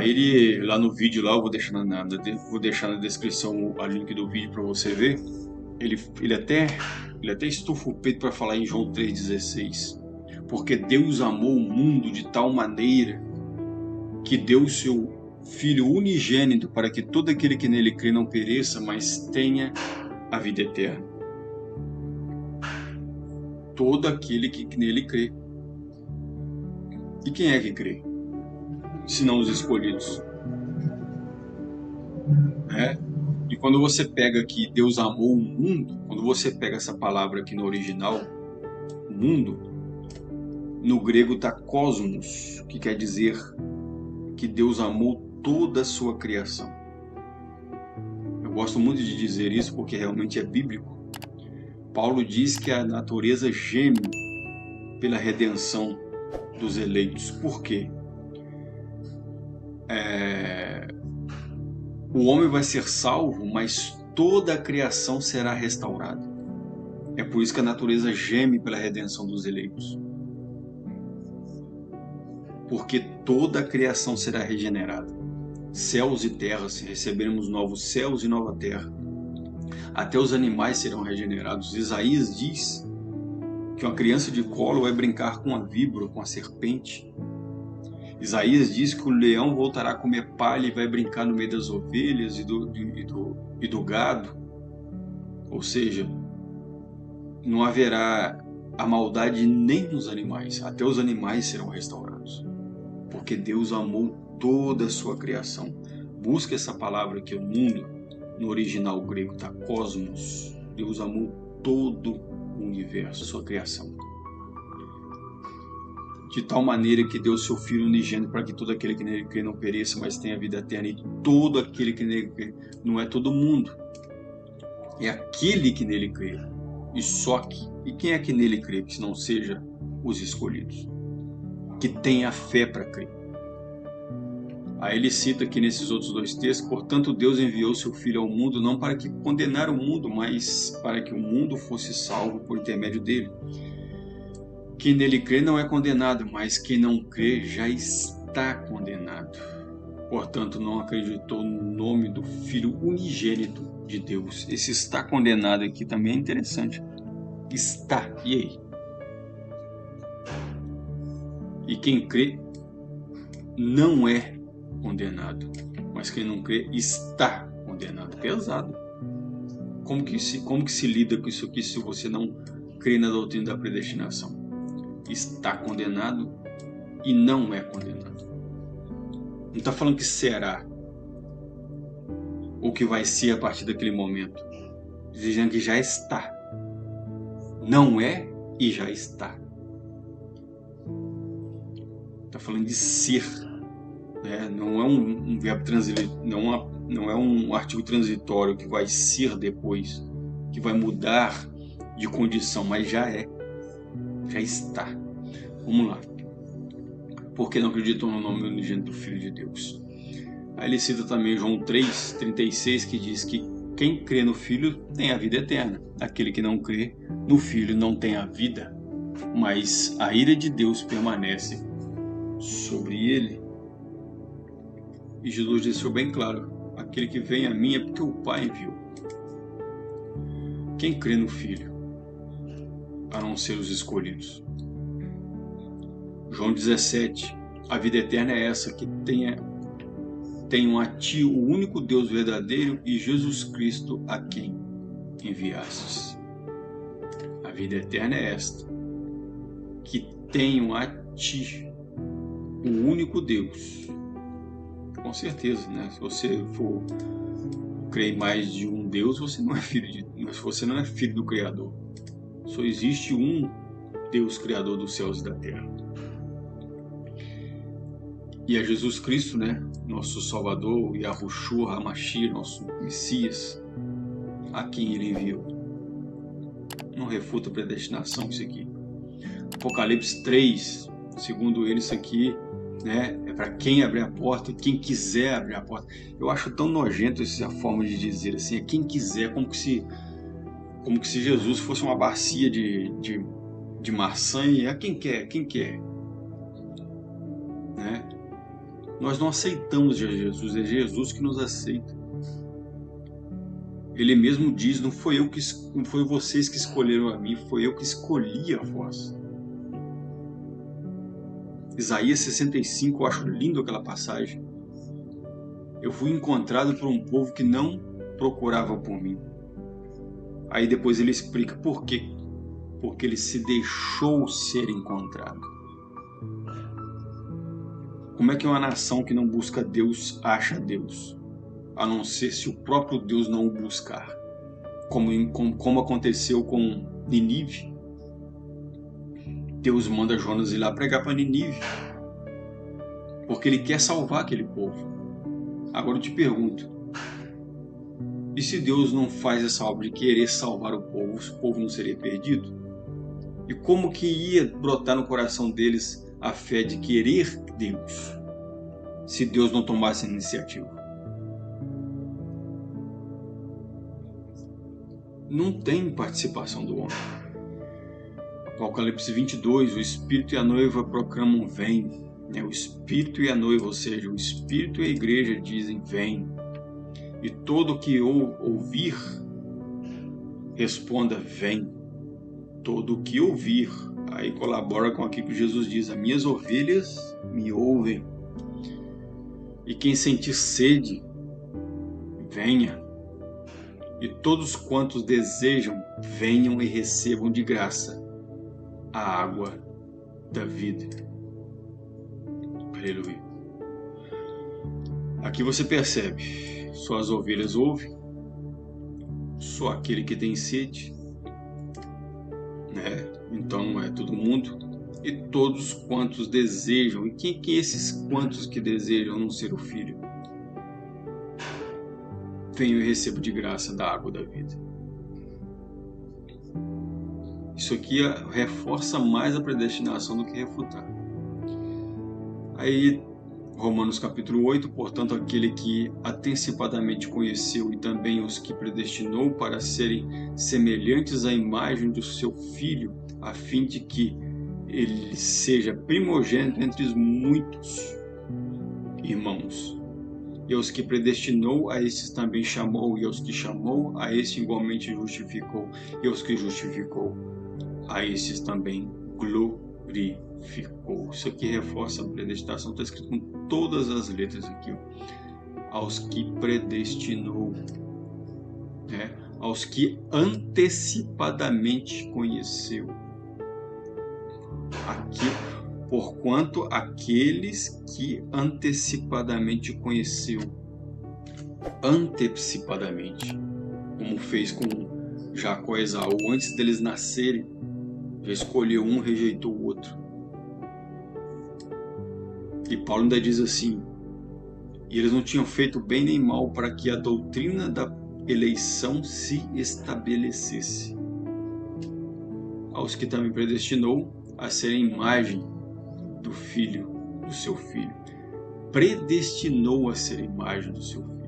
Aí ele, lá no vídeo, lá, eu vou deixar na descrição o link do vídeo para você ver. Ele até estufa o peito para falar em João 3,16. Porque Deus amou o mundo de tal maneira que deu o seu Filho unigênito para que todo aquele que nele crê não pereça, mas tenha a vida eterna. Todo aquele que nele crê. E quem é que crê? Senão os escolhidos. Né? E quando você pega aqui Deus amou o mundo, quando você pega essa palavra aqui no original, mundo, no grego está cosmos, que quer dizer que Deus amou toda a sua criação. Eu gosto muito de dizer isso porque realmente é bíblico. Paulo diz que a natureza geme pela redenção dos eleitos. Por quê? O homem vai ser salvo, mas toda a criação será restaurada. É por isso que a natureza geme pela redenção dos eleitos. Porque toda a criação será regenerada. Céus e terras, receberemos novos céus e nova terra. Até os animais serão regenerados. Isaías diz que uma criança de colo vai brincar com a víbora, com a serpente. Isaías diz que o leão voltará a comer palha e vai brincar no meio das ovelhas e do gado. Ou seja, não haverá a maldade nem nos animais. Até os animais serão restaurados. Porque Deus amou toda a sua criação. Busca essa palavra aqui, o mundo, no original grego está cosmos. Deus amou todo o universo, a sua criação. De tal maneira que deu seu Filho unigênito para que todo aquele que nele crê não pereça, mas tenha vida eterna. E todo aquele que nele crê, não é todo mundo, é aquele que nele crê. E só que, e quem é que nele crê, que não seja os escolhidos, que tenha fé para crer. Aí ele cita aqui nesses outros dois textos: portanto Deus enviou seu Filho ao mundo não para que condenar o mundo, mas para que o mundo fosse salvo por intermédio dele. Quem nele crê não é condenado, mas quem não crê já está condenado. Portanto, não acreditou no nome do Filho unigênito de Deus. Esse está condenado aqui também é interessante. Está, e aí? E quem crê não é condenado, mas quem não crê está condenado. Pesado. Como que se lida com isso aqui se você não crê na doutrina da predestinação? Está condenado e não é condenado. Não está falando que será ou que vai ser a partir daquele momento. Dizendo que já está. Não é e já está. Está falando de ser. Né? Não é um verbo transitório, não é um artigo transitório que vai ser depois, que vai mudar de condição, mas já é. Já está. Vamos lá. Porque não acreditam no nome unigênito do Filho de Deus. Aí ele cita também João 3,36, que diz que quem crê no Filho tem a vida eterna. Aquele que não crê no Filho não tem a vida, mas a ira de Deus permanece sobre ele. E Jesus deixou bem claro: aquele que vem a mim é porque o Pai enviou. Quem crê no Filho, a não ser os escolhidos. João 17, a vida eterna é essa, que tenham a ti o único Deus verdadeiro e Jesus Cristo a quem enviastes. A vida eterna é esta, que tenham a ti o único Deus. Com certeza, né? Se você for crer em mais de um Deus, você não é filho do Criador. Só existe um Deus Criador dos céus e da terra. E é Jesus Cristo, né? Nosso Salvador, Yahushua HaMashiach, nosso Messias, a quem ele enviou. Não refuta a predestinação isso aqui. Apocalipse 3, segundo ele, isso aqui, né, é para quem abrir a porta, quem quiser abrir a porta. Eu acho tão nojento essa forma de dizer assim, é quem quiser, como que se Jesus fosse uma bacia de maçã e é quem quer, né? Nós não aceitamos Jesus, é Jesus que nos aceita. Ele mesmo diz, não foi vocês que escolheram a mim, foi eu que escolhi a vós. Isaías 65, eu acho lindo aquela passagem. Eu fui encontrado por um povo que não procurava por mim. Aí depois ele explica por quê. Porque ele se deixou ser encontrado. Como é que uma nação que não busca Deus acha Deus? A não ser se o próprio Deus não o buscar. Como aconteceu com Ninive. Deus manda Jonas ir lá pregar para Ninive. Porque ele quer salvar aquele povo. Agora eu te pergunto. E se Deus não faz essa obra de querer salvar o povo não seria perdido? E como que ia brotar no coração deles a fé de querer Deus, se Deus não tomasse a iniciativa? Não tem participação do homem. Apocalipse 22, o Espírito e a noiva proclamam vem. O Espírito e a noiva, ou seja, o Espírito e a igreja dizem vem. E todo que ouvir, responda vem. Todo o que ouvir, aí colabora com aquilo que Jesus diz, as minhas ovelhas me ouvem. E quem sentir sede, venha. E todos quantos desejam, venham e recebam de graça a água da vida. Aleluia. Aqui você percebe, só as ovelhas ouvem, só aquele que tem sede, então não é todo mundo, e todos quantos desejam. E quem que esses quantos que desejam não ser o filho? Venho e recebo de graça da água da vida. Isso aqui reforça mais a predestinação do que refutar. Aí, Romanos capítulo 8, portanto, aquele que antecipadamente conheceu e também os que predestinou para serem semelhantes à imagem do seu Filho, a fim de que ele seja primogênito entre os muitos irmãos. E aos que predestinou, a estes também chamou, e aos que chamou, a este igualmente justificou, e aos que justificou, a estes também glorificou. Isso aqui reforça a predestinação, está escrito com todas as letras aqui. Aos que predestinou, aos que antecipadamente conheceu. Aqui, porquanto aqueles que antecipadamente conheceu, antecipadamente, como fez com Jacó e Esaú, antes deles nascerem, já escolheu um, rejeitou o outro. E Paulo ainda diz assim, e eles não tinham feito bem nem mal para que a doutrina da eleição se estabelecesse. Aos que também predestinou a ser a imagem do Filho, do seu Filho. Predestinou a ser a imagem do seu Filho.